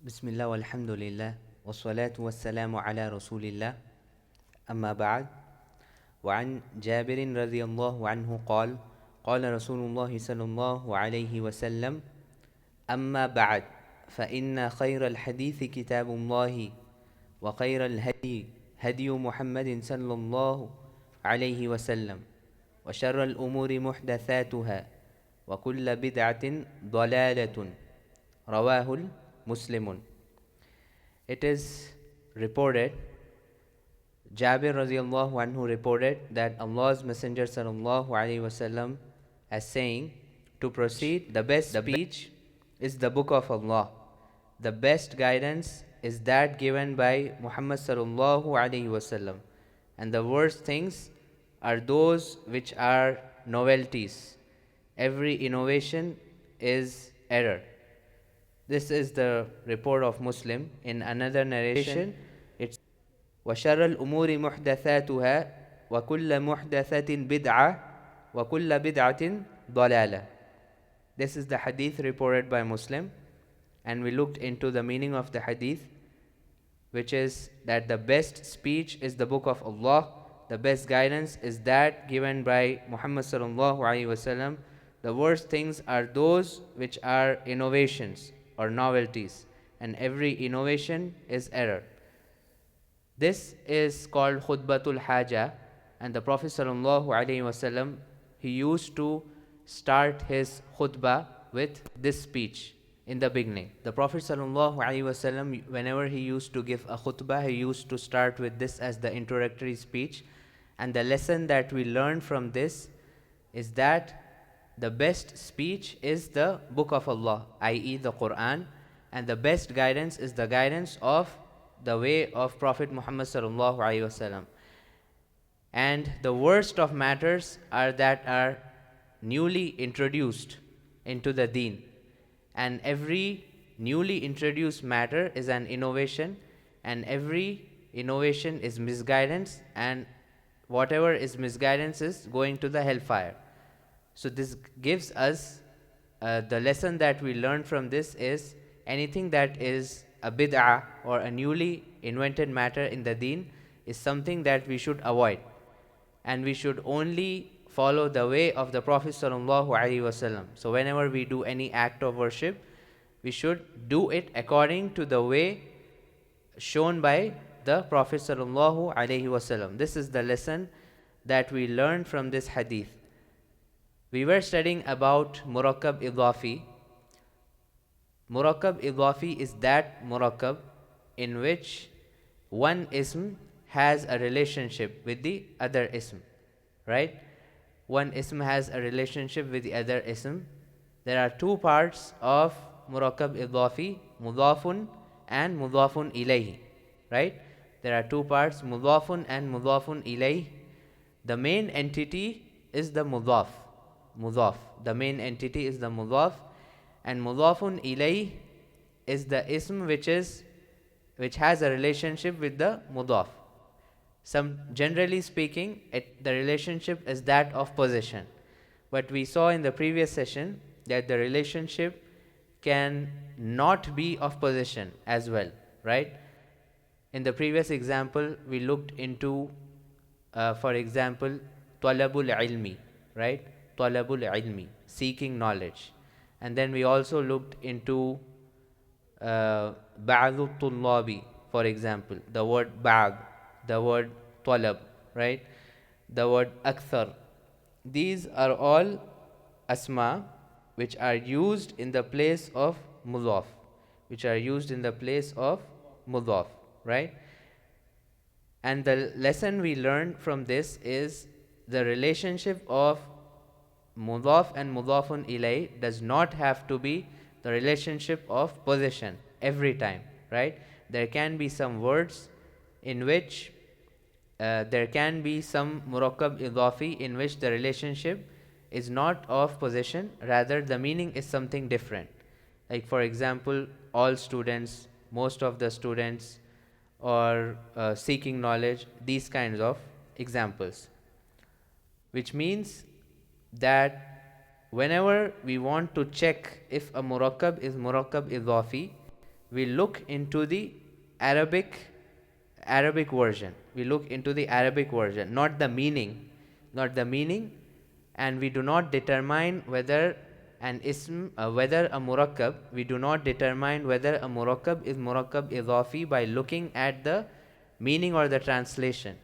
بسم الله والحمد لله والصلاة والسلام على رسول الله أما بعد وعن جابر رضي الله عنه قال قال رسول الله صلى الله عليه وسلم أما بعد فإن خير الحديث كتاب الله وخير الهدي هدي محمد صلى الله عليه وسلم وشر الأمور محدثاتها وكل بدعة ضلالة رواه Muslimun. It is reported, Jabir radiallahu anhu reported that Allah's Messenger sallallahu alaihi wasallam as saying, to proceed, the best speech is the book of Allah. The best guidance is that given by Muhammad sallallahu alaihi wasallam. And the worst things are those which are novelties. Every innovation is error. This is the report of Muslim. In another narration, it's وَشَرَّ الْأُمُورِ مُحْدَثَاتُهَا وَكُلَّ مُحْدَثَةٍ بِدْعَةٍ وَكُلَّ بِدْعَةٍ ضَلَالَةٍ. This is the hadith reported by Muslim, and we looked into the meaning of the hadith, which is that the best speech is the book of Allah, the best guidance is that given by Muhammad sallallahu alaihi wasallam. The worst things are those which are innovations or novelties, and every innovation is error. This is called khutbatul haja, and the Prophet sallallahu alaihi wasallam, he used to start his khutbah with this speech in the beginning. The Prophet sallallahu alaihi wasallam, whenever he used to give a khutbah, he used to start with this as the introductory speech. And the lesson that we learn from this is that the best speech is the book of Allah, i.e. the Qur'an, and the best guidance is the guidance of the way of Prophet Muhammad sallallahu alaihi wasallam. And the worst of matters are that are newly introduced into the deen. And every newly introduced matter is an innovation, and every innovation is misguidance, and whatever is misguidance is going to the hellfire. So this gives us the lesson that we learn from this is anything that is a bid'ah or a newly invented matter in the deen is something that we should avoid, and we should only follow the way of the Prophet sallallahu alaihi wasallam. So whenever we do any act of worship, we should do it according to the way shown by the Prophet sallallahu alaihi wasallam. This is the lesson that we learn from this hadith. We were studying about murakkab idafi. Murakkab idafi is that murakkab in which one ism has a relationship with the other ism, right? One ism has a relationship with the other ism. There are two parts of murakkab idafi, mudafun and mudafun ilayhi, right? There are two parts, mudafun and mudafun ilayhi. The main entity is the mudaf. The main entity is the mudaf, and mudafun ilayh is the ism which has a relationship with the mudaf. Generally speaking, the relationship is that of possession. But we saw in the previous session that the relationship can not be of possession as well, right? In the previous example, we looked into, for example, talabul ilmi, right? Talabul ilmi, seeking knowledge. And then we also looked into ba'du tullabi, for example, the word ba'd, the word talab, right? The word akthar. These are all asma which are used in the place of mudaf, right? And the lesson we learned from this is the relationship of mudaf and mudafun ilay does not have to be the relationship of possession every time, right? There can be some words in which there can be some murakkab idafi in which the relationship is not of possession, rather the meaning is something different. Like for example, all students, most of the students, or seeking knowledge, these kinds of examples. Which means that whenever we want to check if a murakkab is murakkab idafi, we look into the Arabic version. We look into the Arabic version, not the meaning, and we do not determine whether whether a murakkab, we do not determine whether a murakkab is murakkab idafi by looking at the meaning or the translation.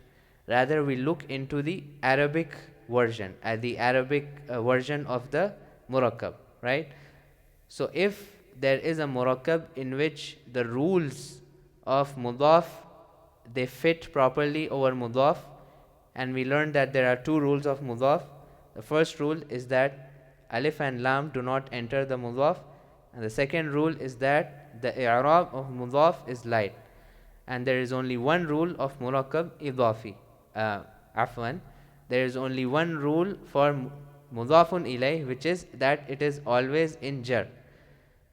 Rather, we look into the Arabic version, at the Arabic version of the murakkab, right? So if there is a murakkab in which the rules of mudaf, they fit properly over mudaf, and we learned that there are two rules of mudaf. The first rule is that alif and lam do not enter the mudaf, and the second rule is that the i'rab of mudaf is light. And there is only one rule of murakkab idafi. Afwan, there is only one rule for mudafun ilayh, which is that it is always in jar.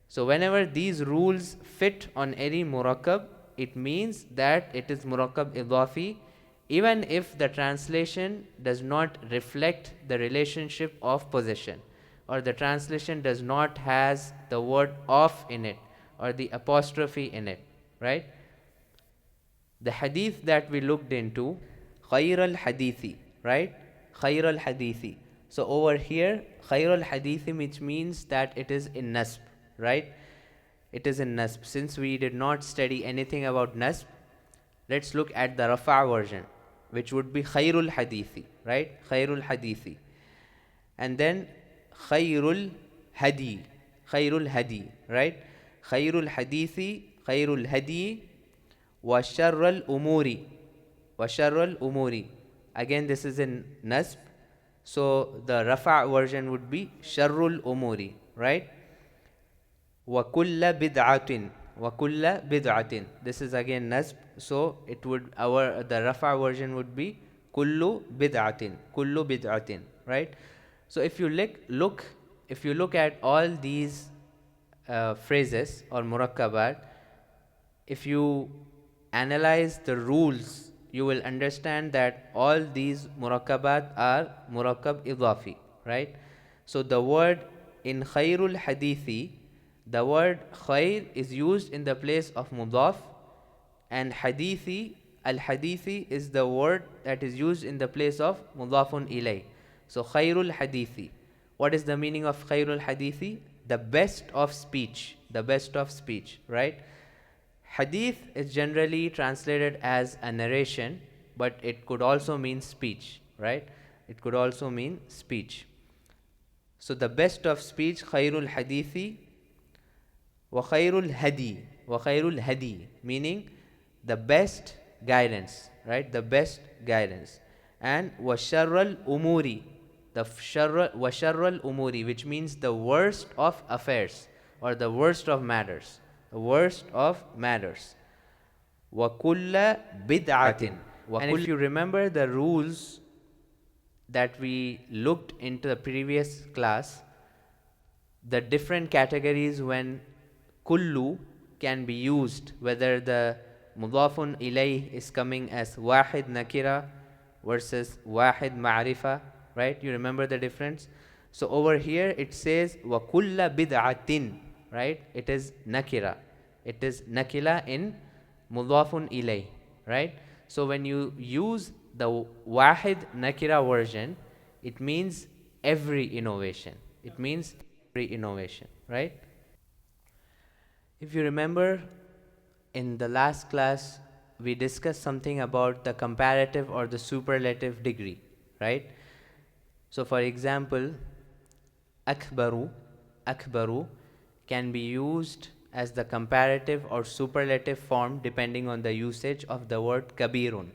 So whenever these rules fit on any murakkab, it means that it is murakkab idafi, even if the translation does not reflect the relationship of possession, or the translation does not has the word of in it, or the apostrophe in it, right? The hadith that we looked into, khayr al-hadithi, right? Khayr al-hadithi. So over here, khayr al-hadithi, which means that it is in nasb, right? It is in nasb. Since we did not study anything about nasb, let's look at the rafa version, which would be khayrul hadithi, right? Khayrul hadithi. And then khayrul hadi, right? Khayrul hadithi, khayrul hadi, wa sharral umuri. Again, this is in nasb. So the rafa version would be sharrul umuri, right? Wa kulla bid'atin. This is again nasb. So it would, the rafa version would be kullu bid'atin, right? So if you look at all these phrases or murakkabat, if you analyze the rules, you will understand that all these murakkabat are murakkab idafi, right? So the word in khayrul hadithi, the word khayr is used in the place of mudaf, and hadithi, al-hadithi is the word that is used in the place of mudafun ilay. So khayrul hadithi. What is the meaning of khayrul hadithi? The best of speech, right? Hadith is generally translated as a narration, but it could also mean speech, right? It could also mean speech. So the best of speech, khayrul hadithi, wa khayrul hadi, meaning the best guidance, right? The best guidance. And wa sharral umuri, wa sharral umuri, which means the worst of affairs, or the worst of matters. Wa kulla bid'atin. And if you remember the rules that we looked into the previous class, the different categories when kullu can be used, whether the mudafun ilayh is coming as wahid nakira versus wahid ma'rifa, right? You remember the difference? So over here it says wa kulla bid'atin, right? It is nakira. It is nakila in mudafun ilay, right? So when you use the wahid nakira version, it means every innovation. Right? If you remember, in the last class, we discussed something about the comparative or the superlative degree, right? So for example, akbaru can be used as the comparative or superlative form depending on the usage of the word kabirun,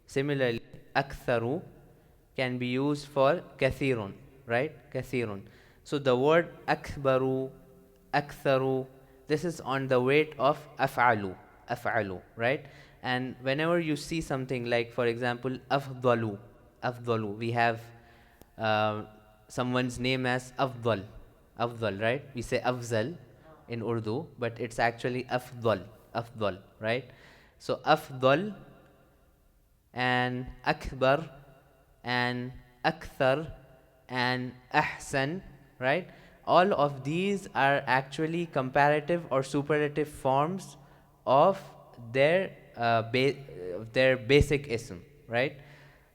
Similarly, aktharu can be used for kathirun, right? So the word akbaru, aktharu, this is on the weight of af'alu, right? And whenever you see something like, for example, afdalu, we have someone's name as afdal, right? We say afzal in Urdu, but it's actually afdal, right? So afdal and akbar and akthar and ahsan, right? all of these are actually comparative or superlative forms of their their basic ism, right?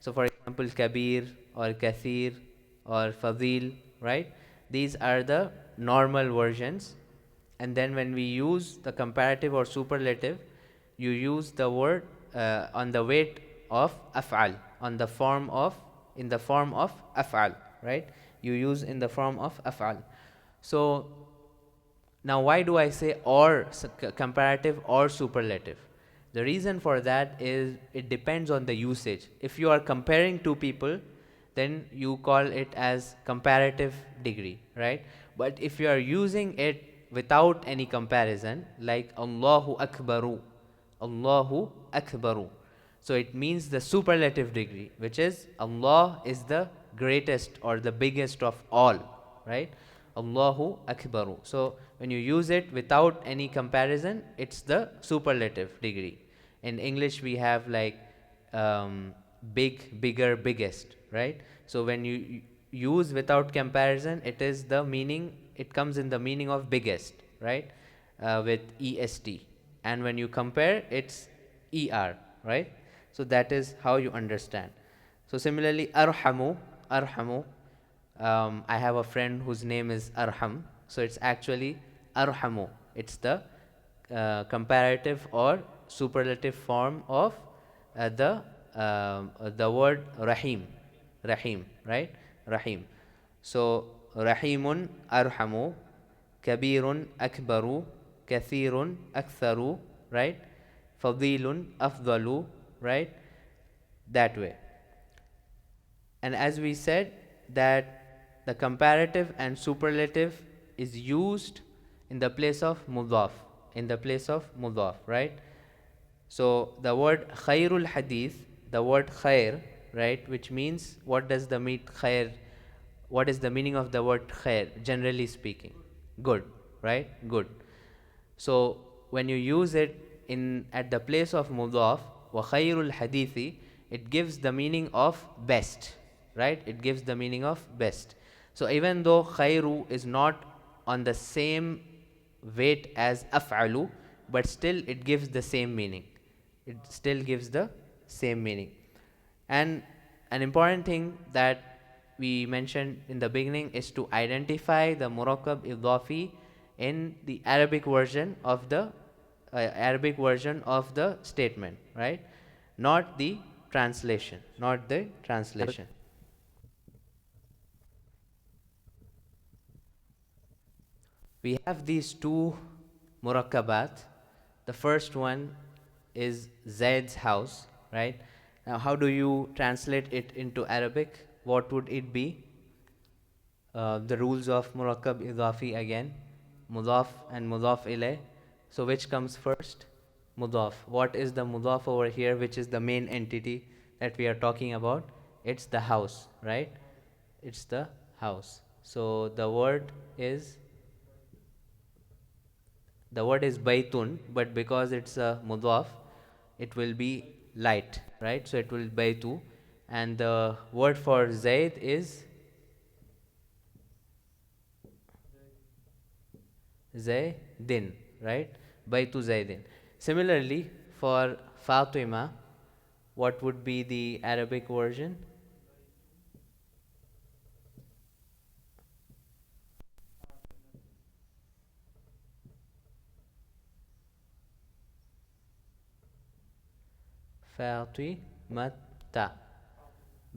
So for example, kabir or kathir or fadil, right? These are the normal versions. And then when we use the comparative or superlative, you use the word on the weight of af'al, on the form of, in the form of af'al, right? You use in the form of af'al. So now why do I say or comparative or superlative? The reason for that is it depends on the usage. If you are comparing two people, then you call it as comparative degree, right? But if you are using it without any comparison, like Allahu Akbaru, Allahu Akbaru, so it means the superlative degree, which is Allah is the greatest or the biggest of all, right? Allahu Akbaru. So when you use it without any comparison, it's the superlative degree. In English, we have like big, bigger, biggest, right? So when you use without comparison, it is the meaning, it comes in the meaning of biggest, right? With EST. And when you compare, it's ER, right? So that is how you understand. So similarly, arhamu, arhamu. I have a friend whose name is Arham, so it's actually arhamu. It's the comparative or superlative form of the word rahim, rahim, right? Rahim. So rahimun arhamu, kabirun akbaru, kathirun aktharu, right? Fadilun afdalu, right? That way. And as we said, that the comparative and superlative is used in the place of mudaf, in the place of mudaf, right? So the word khairul hadith, the word khair, right, which means, what does the mean khair, what is the meaning of the word khair, generally speaking? Good, right? Good. So when you use it in at the place of mudaf, wa khairul hadithi, it gives the meaning of best, right? It gives the meaning of best. So even though khairu is not on the same weight as af'alu, but still it gives the same meaning. It still gives the same meaning. And an important thing that we mentioned in the beginning is to identify the murakkab idafi in the Arabic version of the statement, right? Not the translation, not the translation. We have these two murakkabat. The first one is Zaid's house, right? Now, how do you translate it into Arabic? What would it be? The rules of murakkab idafi again, mudaf and mudaf ilay. So which comes first? Mudaf. What is the mudaf over here, which is the main entity that we are talking about? It's the house, right? It's the house. So the word is baytun, but because it's a mudaf, it will be light, right? So it will be baytu. And the word for Zaid is Zaydin, right? Baytu Zaydin. Similarly, for Fatima, what would be the Arabic version? Fatimata.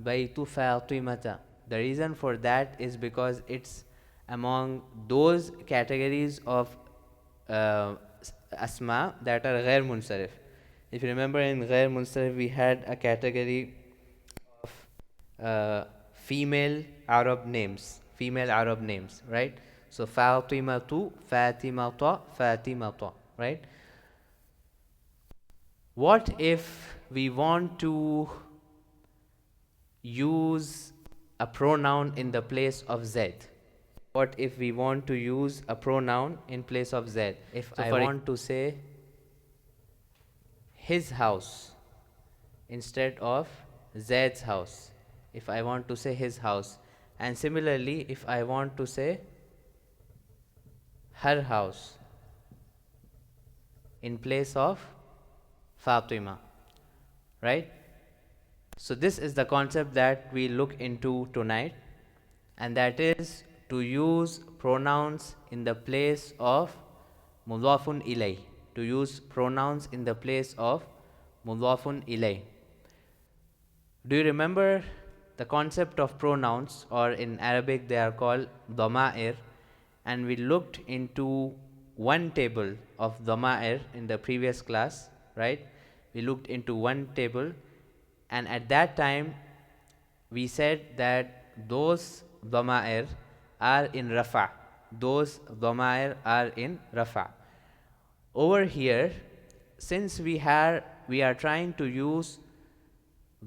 Baytu Fatimata. The reason for that is because it's among those categories of asma that are ghair munsarif. If you remember, in ghair munsarif we had a category of female Arab names, right? So Fatimatu, Fatimata, Fatimata, right? What if we want to use a pronoun in the place of Z? What if we want to use a pronoun in place of Z? If I want to say his house instead of Z's house, if I want to say his house, and similarly if I want to say her house in place of Fatima, right? So this is the concept that we look into tonight, and that is to use pronouns in the place of mudafun ilay, to use pronouns in the place of mudafun ilay. Do you remember the concept of pronouns, or in Arabic they are called dhama'ir, and we looked into one table of dhama'ir in the previous class, right? We looked into one table, and at that time we said that those dhama'ir are in rafa. Those dhama'ir are in rafa. Over here, since we are trying to use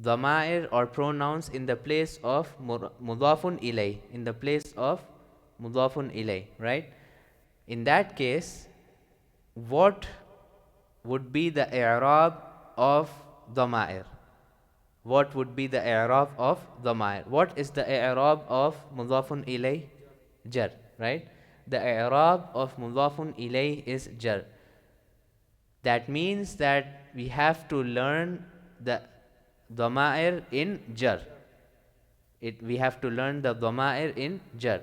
dhama'ir or pronouns in the place of mudafun ilay, in the place of mudafun ilay, right? In that case, what would be the i'rab of dhama'ir? What would be the i'rab of dhama'ir? What is the i'rab of mudafun ilay? Jar, right? The i'rab of mudafun ilay is jar. That means that we have to learn the dhama'ir in jar. We have to learn the dhama'ir in jar.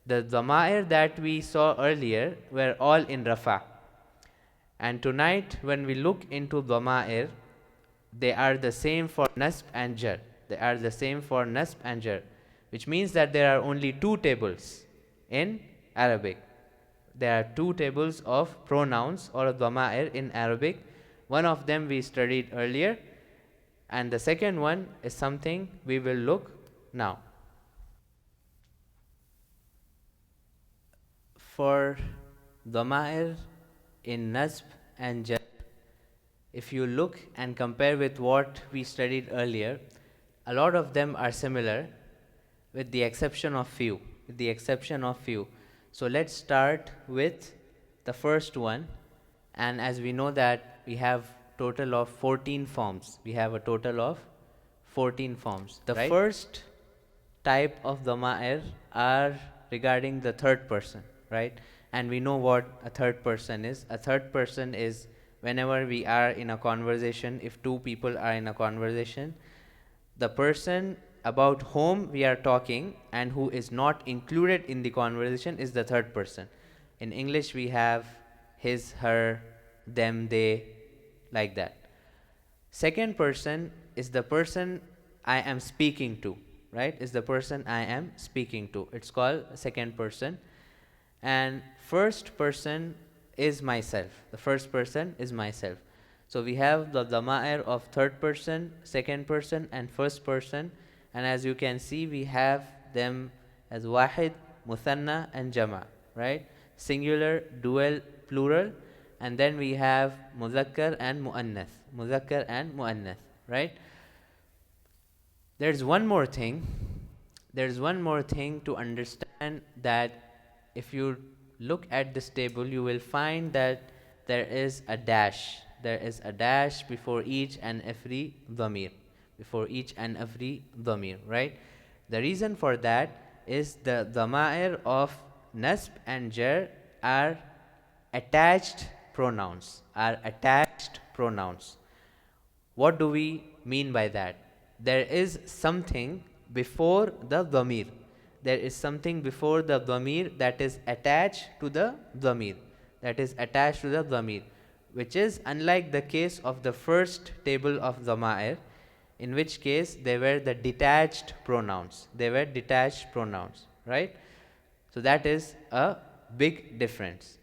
The dhama'ir that we saw earlier were all in rafa. And tonight when we look into dhama'ir, they are the same for nasb and jar. They are the same for nasb and jar, which means that there are only two tables in Arabic. There are two tables of pronouns or dhama'ir in Arabic. One of them we studied earlier, and the second one is something we will look now. For dhama'ir in nasb and jar, if you look and compare with what we studied earlier, a lot of them are similar with the exception of few. So let's start with the first one, and as we know that we have total of 14 forms. We have a total of 14 forms. The first type of dhama'ir are regarding the third person, right? And we know what a third person is. A third person is whenever we are in a conversation, if two people are in a conversation, the person about whom we are talking and who is not included in the conversation is the third person. In English we have his, her, them, they, like that. Second person is the person I am speaking to, right? Is the person I am speaking to. It's called second person. And first person is myself. The first person is myself. So we have the dhama'ir of third person, second person, and first person. And as you can see, we have them as wahid, muthanna, and jama, right? Singular, dual, plural. And then we have muzakkar and muannath, right? There's one more thing to understand, that if you look at this table, you will find that there is a dash. There is a dash before each and every dhamir. Right? The reason for that is the dhama'ir of nasb and jar are attached pronouns. What do we mean by that? There is something before the dhamir. That is attached to the dhamir. Which is unlike the case of the first table of dhama'ir, in which case they were the detached pronouns. Right? So that is a big difference.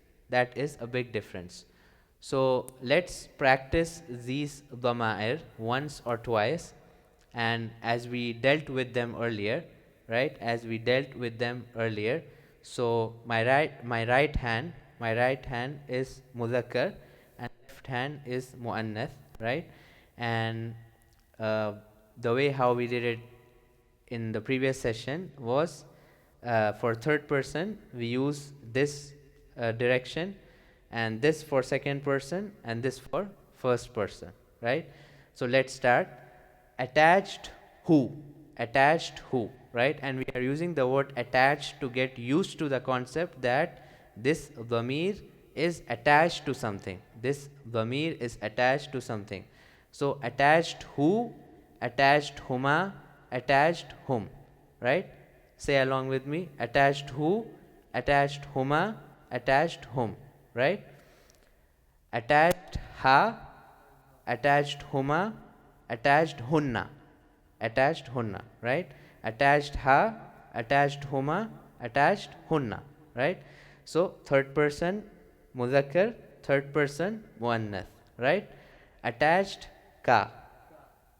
So let's practice these dhama'ir once or twice, and as we dealt with them earlier, right? So my right hand is mudhakkar and left hand is muannath, right? And the way how we did it in the previous session was, for third person we use this direction, and this for second person, and this for first person, right? So let's start. Attached who, right? And we are using the word attached to get used to the concept that this dhamir is attached to something. This dhamir is attached to something. So attached who, attached huma, attached whom, right? Say along with me, attached who, attached huma, attached whom, right? Attached ha, attached huma, attached hunna, attached hunna, right? Attached ha, attached huma, attached hunna, right? So third person mudhakkar, third person muannath, right? Attached ka,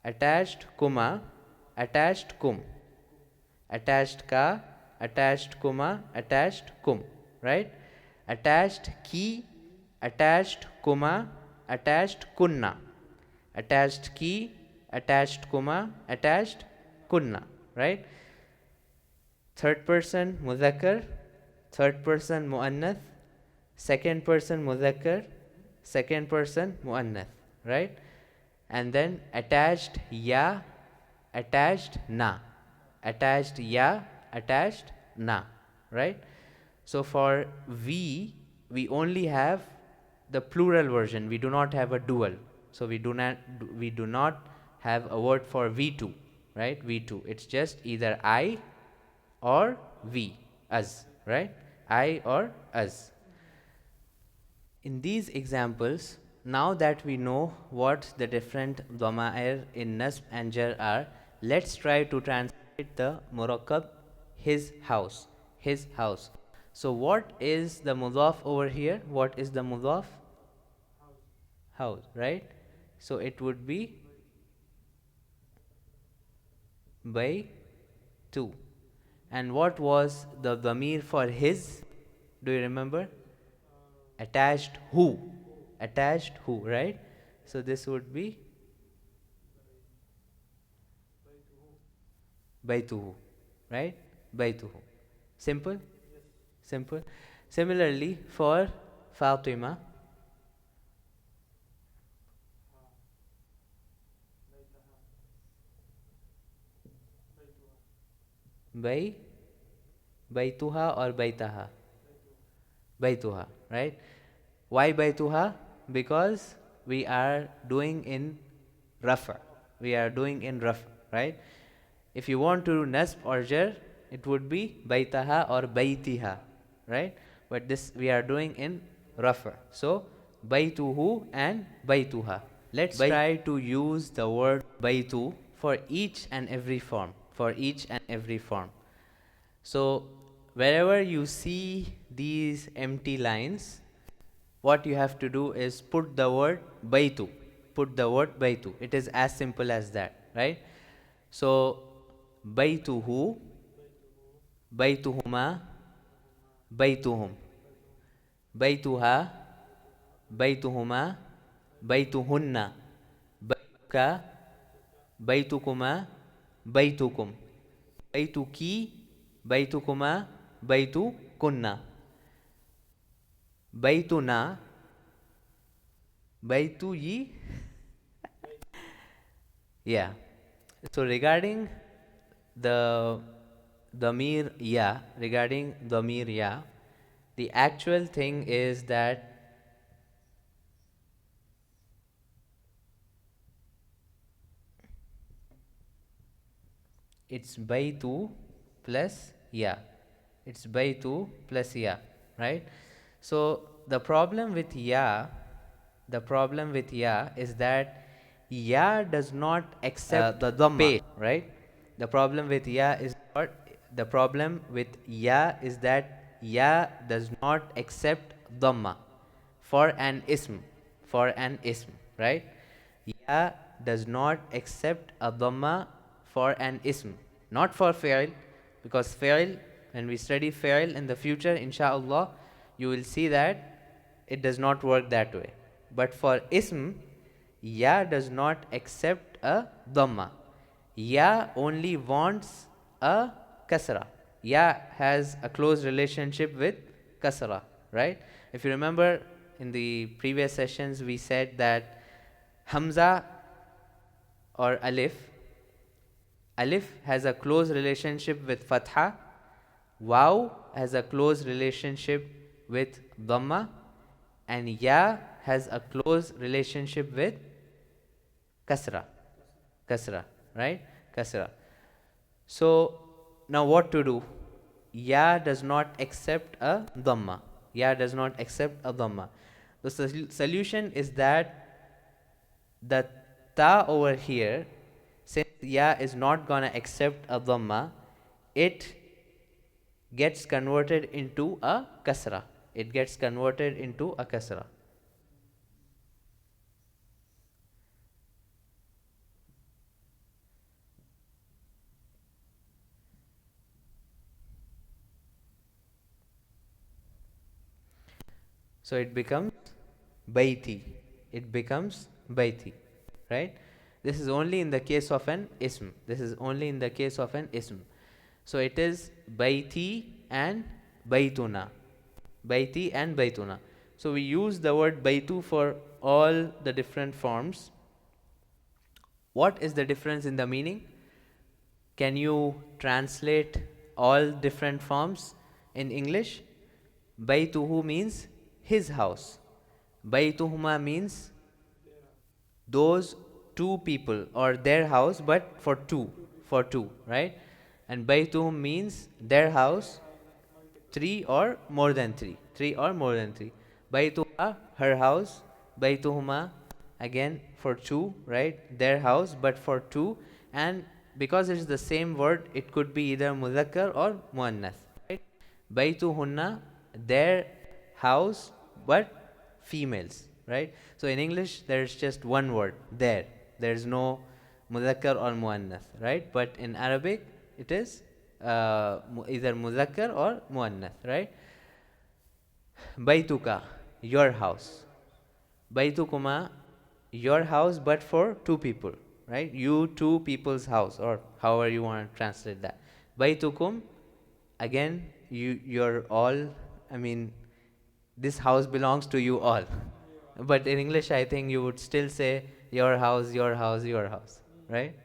attached kuma, attached kum, attached ka, attached kuma, attached kum, right? Attached ki, attached kuma, attached kunna, attached ki, attached kuma, attached kunna, right? Third person mudhakkar, third person muannath, second person mudhakkar, second person muannath, right? And then attached ya, attached na, attached ya, attached na, right? So for we only have the plural version. We do not have a dual. So we do not have a word for V2, right? V2. It's just either I or we, us, right? I or us. In these examples, now that we know what the different dhama'ir in nasb and jar are, let's try to translate the murakkab his house, his house. So what is the mudhaf over here? What is the mudhaf? House, right? So it would be by 2. And what was the dhamir for his? Do you remember? Attached who? Attached who, right? So this would be baytuhu, right? Baytuhu. Simple? Simple. Similarly, for Fatima, baytuha or baytaha? Baytuha, right? Why baytuha? Because we are doing in rafa. We are doing in rafa, right? If you want to do nasb or jar, it would be baytaha or baytiha, right? But this we are doing in rafa. So baytuhu and baytuha. Let's try to use the word baytu for each and every form. For each and every form. So wherever you see these empty lines, what you have to do is put the word baytu. Put the word baytu. It is as simple as that, right? So baytuhu, baytuhuma, baytuhum, baytuha, baytuhuma, baytuhunna, baytuka, baytukuma, baytukum, baytuki, baytukuma, baytukunna, baytuna, baytuyi. Yeah. So regarding the dhamir ya, the actual thing is that it's baytu plus ya. It's baytu plus ya, right? So the problem with ya is that ya does not accept the dhamma, right? The problem with ya is that ya does not accept dhamma for an ism, right? Ya does not accept a dhamma for an ism, not for fi'l, because fi'l, when we study fi'l in the future, inshallah, you will see that it does not work that way. But for ism, ya does not accept a dhamma. Ya only wants a kasra. Ya has a close relationship with kasra, right? If you remember in the previous sessions, we said that hamza or alif has a close relationship with fatha, waw has a close relationship with dhamma, and ya has a close relationship with kasra. Kasra, right? Kasra. So now what to do? Ya does not accept a dhamma. Ya does not accept a dhamma. The solution is that the ta over here, since ya is not gonna accept a dhamma, it gets converted into a kasra. It gets converted into a kasra. So it becomes baiti. It becomes baiti, right? This is only in the case of an ism. This is only in the case of an ism. So it is baiti and baituna. Baiti and baituna. So we use the word baitu for all the different forms. What is the difference in the meaning? Can you translate all different forms in English? Baituhu means his house. Baituhuma means those two people or their house, but for two, right? And Baituhum means their house, three or more than three. Baituha, her house. Baituhuma, again for two, right? Their house, but for two. And because it is the same word, it could be either mudhakkar or muannath, right? Baituhunna, their house, but females, right? So in English, there's just one word, there. There's no mudhakkar or muannath, right? But in Arabic, it is either mudhakkar or muannath, right? Baituka, your house. Baitukuma, your house, but for two people, right? You two people's house, or however you want to translate that. Baitukum, again, you're all, I mean, this house belongs to you all. But in English, I think you would still say your house, your house, your house, right?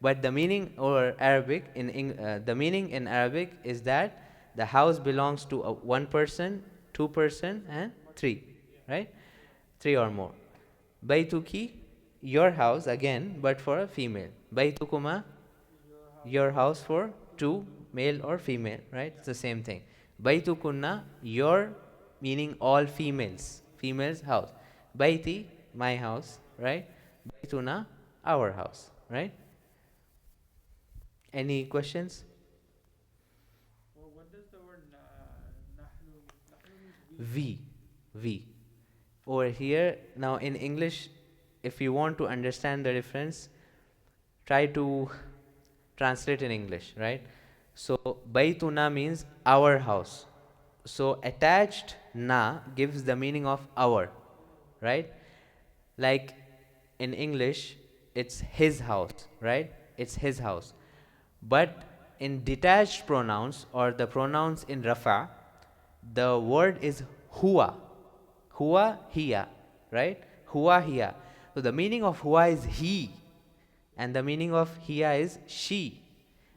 But the meaning or Arabic the meaning in Arabic is that the house belongs to one person, two person, and three, right? Three or more. Baituki, your house again, but for a female. Baitukuma, your house for two, male or female, right? It's the same thing. Baitukunna, your, meaning all females, females house. Baiti, my house, right? Baituna, our house, right? Any questions? Well, what does the word nahnu mean? Nahnu means We. Over here, now in English, if you want to understand the difference, try to translate in English, right? So, Baituna means our house. So, attached na gives the meaning of our, right? Like in English, it's his house, right? It's his house. But in detached pronouns or the pronouns in Rafa, the word is huwa. Huwa, hiya, right? Huwa, hiya. So the meaning of huwa is he, and the meaning of hiya is she.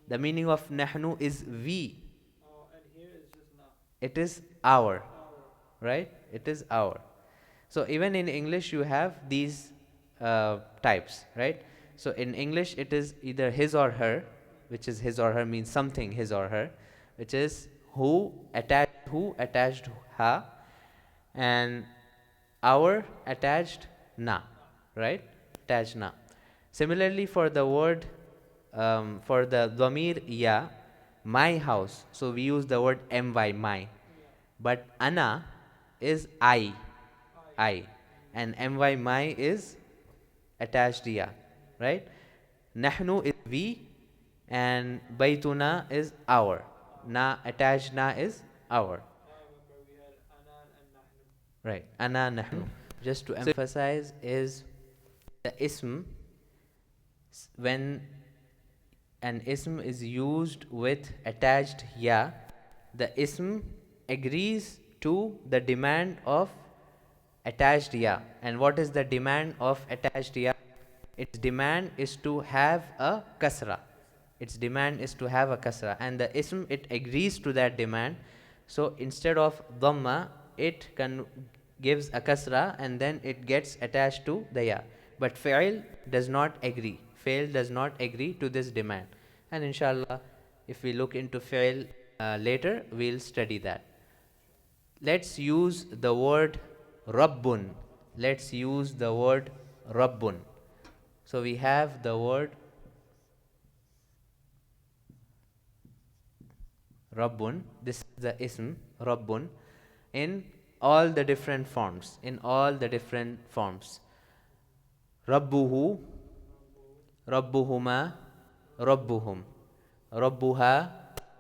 The meaning of nahnu is we. and here it's just na. It is our, right? It is our. So even in English, you have these types, right? So in English, it is either his or her, which is his or her means something his or her, which is who attached ha, and our attached na, right? Attached na. Similarly, for the word, for the dhamir ya, my house. So we use the word my, but ana is I, and my is attached ya, right? Nahnu is we, and baituna is our. Na attached na is our. I remember we had anan and nahnu. Right. Ana nahnu. Just to emphasize is the ism, when an ism is used with attached ya, the ism agrees to the demand of attached ya. And what is the demand of attached ya? Its demand is to have a kasra. Its demand is to have a kasra, and the ism, it agrees to that demand. So instead of dhamma, it gives a kasra and then it gets attached to the ya. But fi'l does not agree. Fi'l does not agree to this demand. And inshallah, if we look into fi'l later, we'll study that. Let's use the word rabbun. Let's use the word rabbun. So we have the word rabbun. This is the ism rabbun in all the different forms. In all the different forms. Rabbuhu, rabbuhuma, rabbuhum, rabbuha,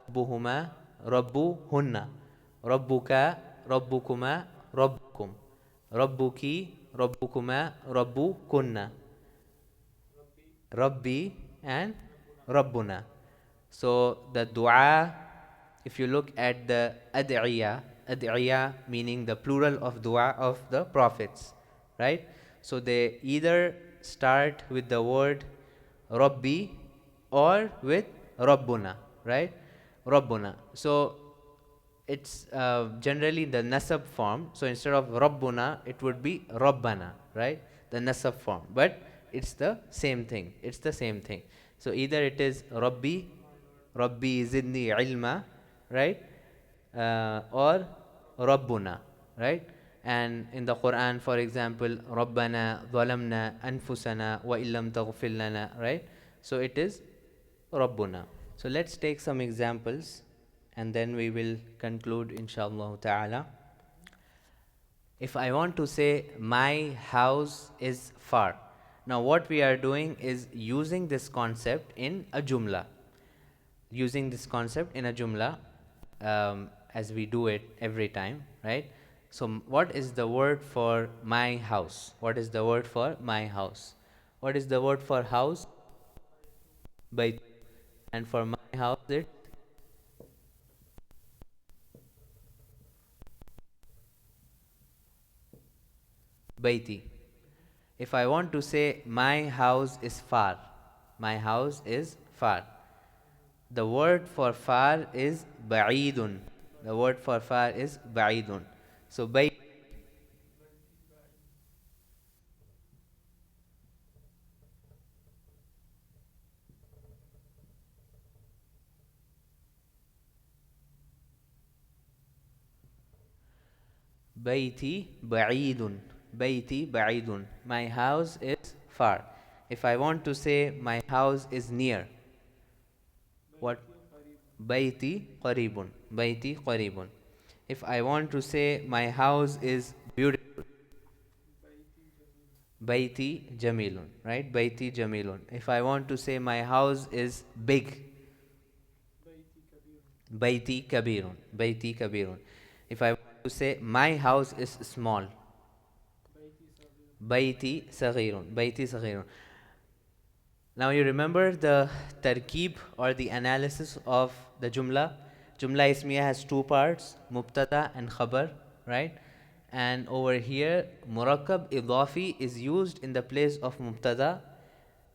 rabbuhuma, rabbuhunna, rabbuka, rabbukuma, rabbukum, rabbuki, rabbukuma, rabbukunna, Rabbi and Rabbuna. So the dua, if you look at the ad'iya meaning the plural of dua of the prophets, right? So they either start with the word Rabbi or with Rabbuna, right? Rabbuna. So it's generally the nasab form. So instead of Rabbuna, it would be Rabbana, right? The nasab form. But it's the same thing. It's the same thing. So either it is Rabbi, Rabbi zidni ilma, right? Or Rabbuna, right? And in the Quran, for example, Rabbana zalamna anfusana wa illam taghfir lana, right? So it is Rabbuna. So let's take some examples and then we will conclude inshallah ta'ala. If I want to say my house is far, now what we are doing is using this concept in a jumla. Using this concept in a jumla as we do it every time, right? So what is the word for my house? What is the word for my house? What is the word for house? Bayt. And for my house it's baiti. If I want to say my house is far, my house is far. The word for far is ba'idun. The word for far is ba'idun. So baiti ba'idun. Baiti ba'idun. My house is far. If I want to say my house is near, what? Baiti qaribun. Baiti qaribun. If I want to say my house is beautiful, Baiti jamilun, right? Baiti jamilun. If I want to say my house is big, Baiti kabirun. Baiti kabirun. If I want to say my house is small, Baiti saghirun. Baiti saghirun. Now you remember the tarkib or the analysis of the jumla. Jumla ismiya has two parts, mubtada and khabar, right? And over here, murakkab idafi is used in the place of mubtada,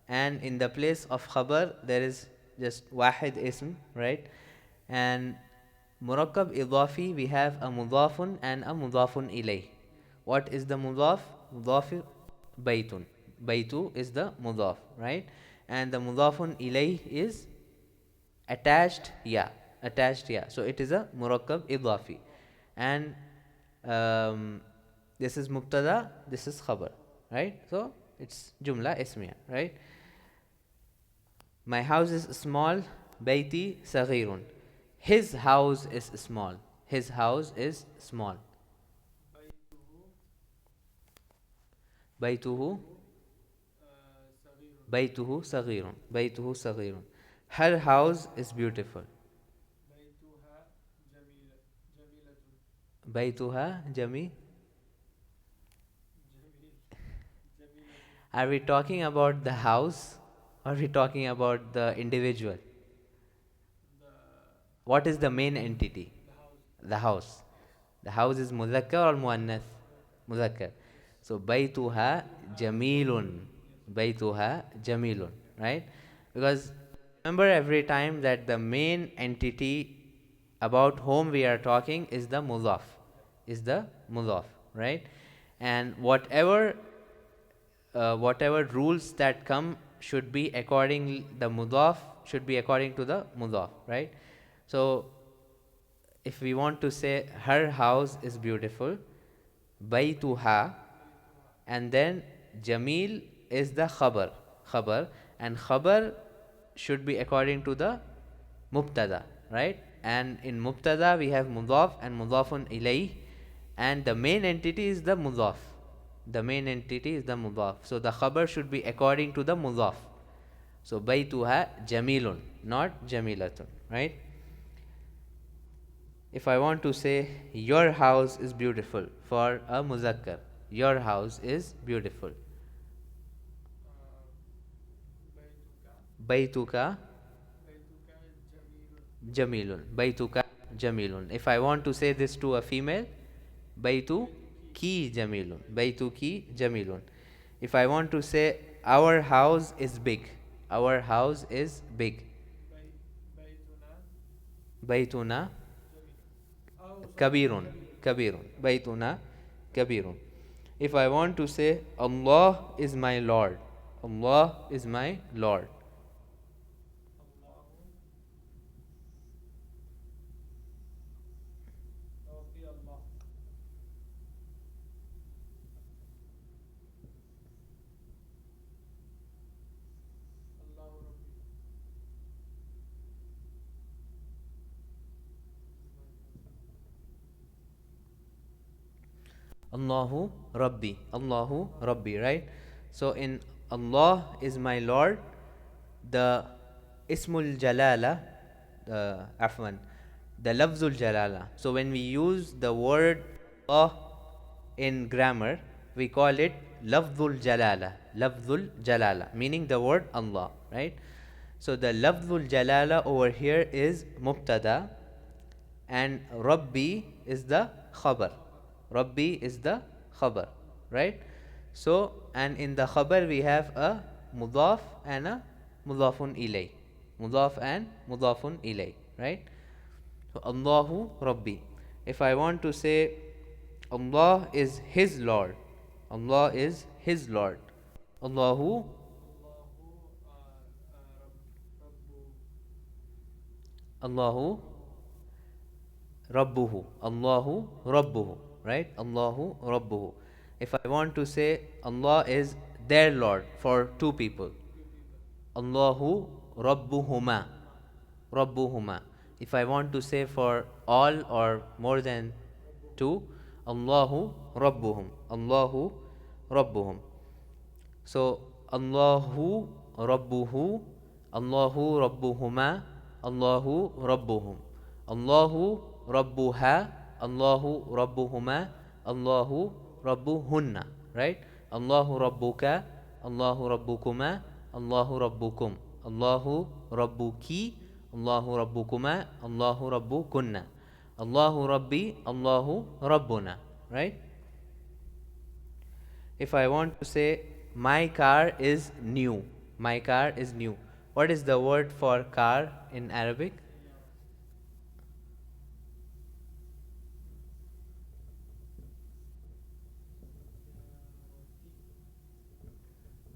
and in the place of khabar there is just wahid ism, right? And murakkab idafi we have a mudafun and a mudafun ilay. What is the mudaf? Mudaf baytun. Baytu is the mudaf, right? And the mudafun ilay is attached ya. Attached ya. So it is a murakkab idafi. And this is mubtada, this is khabar, right? So it's jumla ismiya, right? My house is small, baiti saghirun. His house is small. His house is small. Baituhu Baituhu saghirun. Baituhu saghirun. Her house is beautiful. Baituha jami. Are we talking about the house or are we talking about the individual? What is the main entity? The house. The house is muzakkar or muannath? Muzakkar. So baytuha jamilun. Baytuha jamilun. Right? Because remember every time that the main entity about whom we are talking is the mudaf. is the mudaf, right? And whatever rules that come should be according the mudaf should be according to the mudaf, right? So if we want to say her house is beautiful, baytuha, and then jamil is the khabar, and khabar should be according to the mubtada, right? And in mubtada we have mudaf and mudafun ilayh, and the main entity is the mudaf. The main entity is the mudaf. So the khabar should be according to the mudaf. So baytuha jamilun, not jamilatun, right? If I want to say your house is beautiful for a muzakkar, your house is beautiful. بيتك Baytuka بيتك جميل. jamilun. Baytuka jamilun. If I want to say this to a female, baytu ki jamilun. Baytu ki jamilun. If I want to say our house is big, our house is big. بيتنا Baytuna جميل. أو sorry kabirun. كبير. Kabirun. Baytuna kabirun. If I want to say Allah is my Lord, Allah is my Lord. الله ربي الله. الله ربي. Allahu Rabbi. Allahu Rabbi, right? So in Allah is my Lord, the Ismul Jalala, Afwan, the Lafzul Jalala. So when we use the word Allah in grammar, we call it Lafzul Jalala. Lafzul Jalala, meaning the word Allah, right? So the Lafzul Jalala over here is Mubtada, and Rabbi is the khabar. Rabbi is the khabar, right? So, and in the khabar we have a mudaf and a mudafun ilay. Mudaf and mudafun ilay, right? So, Allahu Rabbi. If I want to say Allah is His Lord, Allah is His Lord. Allahu الله رب رب Allahu Rabbuhu. Allahu Rabbuhu, right? Allahu Rabbuhu. If I want to say Allah is their Lord for two people, two people. Allahu Rabbuhuma. Rabbuhuma. If I want to say for all or more than two, Allahu Rabbuhum. Allahu Rabbuhum. So Allahu Rabbuhu, Allahu Rabbuhuma, Allahu Rabbuhum, Allahu Rabbuha, Allahu Rabbuhuma, Allahu Rabbuhunna, right? Allahu Rabbuka, Allahu Rabbukuma, Allahu Rabbukum, Allahu Rabbuki, Allahu Rabbukuma, Allahu Rabbukunna, Allahu Rabbi, Allahu Rabbuna, right? If I want to say my car is new, my car is new. What is the word for car in Arabic?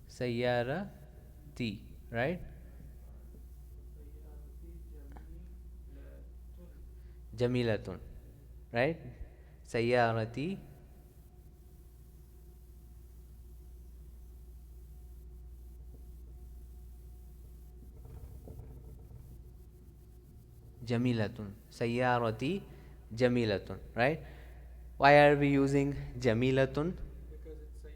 Sayyarati, right? Jamilatun, right? Sayyarati Jamilatun. Sayyarati Jamilatun, right? Why are we using Jamilatun? Because it's the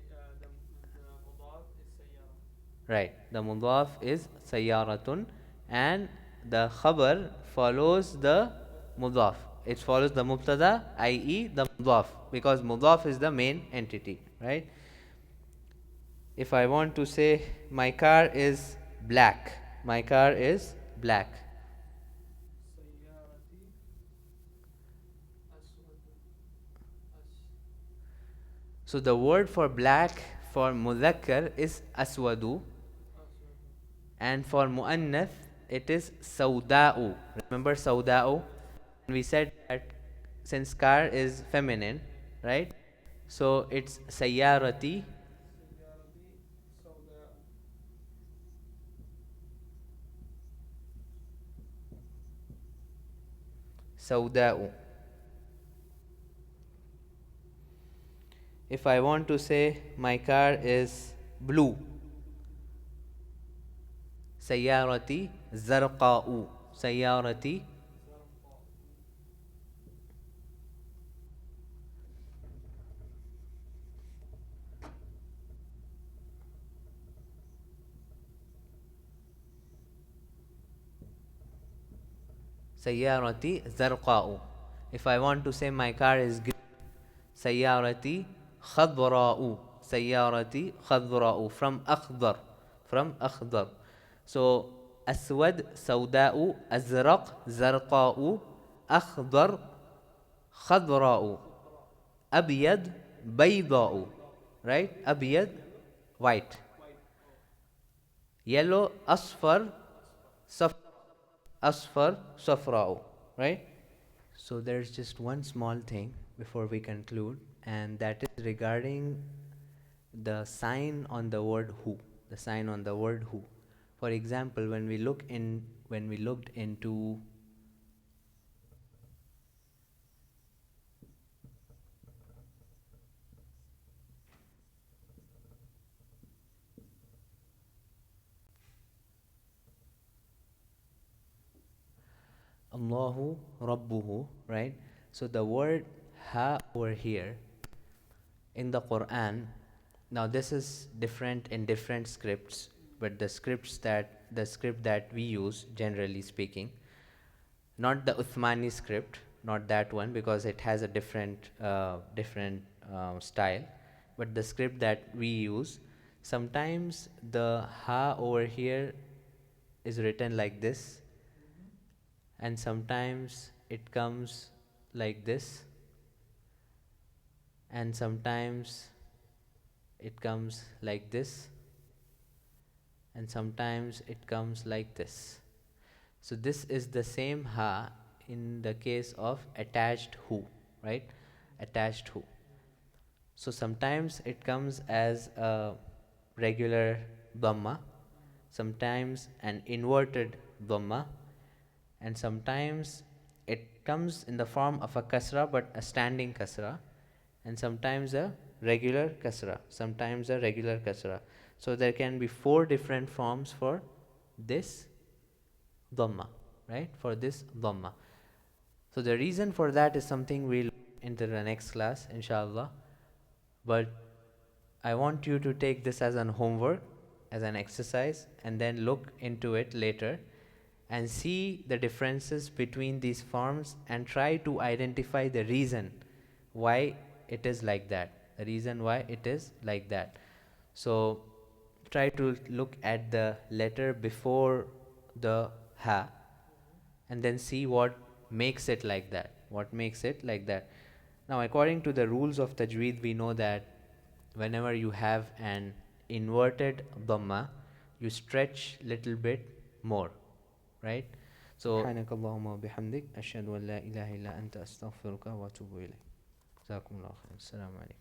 mudaf is سيارة. Right, the mudaf is Sayyaratun, and the khabar follows the mudaf. It follows the mubtada, i.e. the mudaf, because mudaf is the main entity, right? If I want to say my car is black, my car is black. سيارتي أسود. So the word for black for mudhakkar is aswadu, أسود. and for muannath it is sauda'u. Remember sauda'u? We said that since car is feminine, right? So it's sayyarati سيارتي سوداء. sawda'u. If I want to say my car is blue, sayyarati zarqa'u. Sayyarati زرقاء. sayyarati zarqa'u. If I want to say my car is green, sayyarati khadra'u. Sayyarati khadra'u, from akhdar. From akhdar. So aswad sawda'u, azraq zarqa'u, akhdar khadra'u, خضراء. abyad bayda'u. بيضاء. Right? Abyad يلو. white, وايت. أو. yellow asfar أصفر. saf asfar safra'u. Right? So there's just one small thing before we conclude, and that is regarding the sign on the word who. The sign on the word who. For example, when we looked into Allahu Rabbuhu, right? So the word ha over here in the Quran, now this is different in different scripts, but the script that we use, generally speaking, not the Uthmani script, not that one, because it has a different style, but the script that we use, sometimes the ha over here is written like this, and sometimes it comes like this, and sometimes it comes like this, and sometimes it comes like this. So this is the same ha in the case of attached hu, right? Attached hu. So sometimes it comes as a regular dhamma, sometimes an inverted dhamma, and sometimes it comes in the form of a kasra, but a standing kasra, and sometimes a regular kasra, sometimes a regular kasra. So there can be 4 different forms for this dhamma, right? For this dhamma. So the reason for that is something we'll into the next class, inshallah. But I want you to take this as an homework, as an exercise, and then look into it later and see the differences between these forms and try to identify the reason why it is like that. The reason why it is like that. So try to look at the letter before the ha and then see what makes it like that. What makes it like that. Now, according to the rules of tajweed, we know that whenever you have an inverted dhamma, you stretch little bit more, right? So سبحانك اللهم وبحمدك أشهد أن لا إله إلا أنت أستغفرك وأتوب إليك. جزاكم الله خير. السلام عليكم.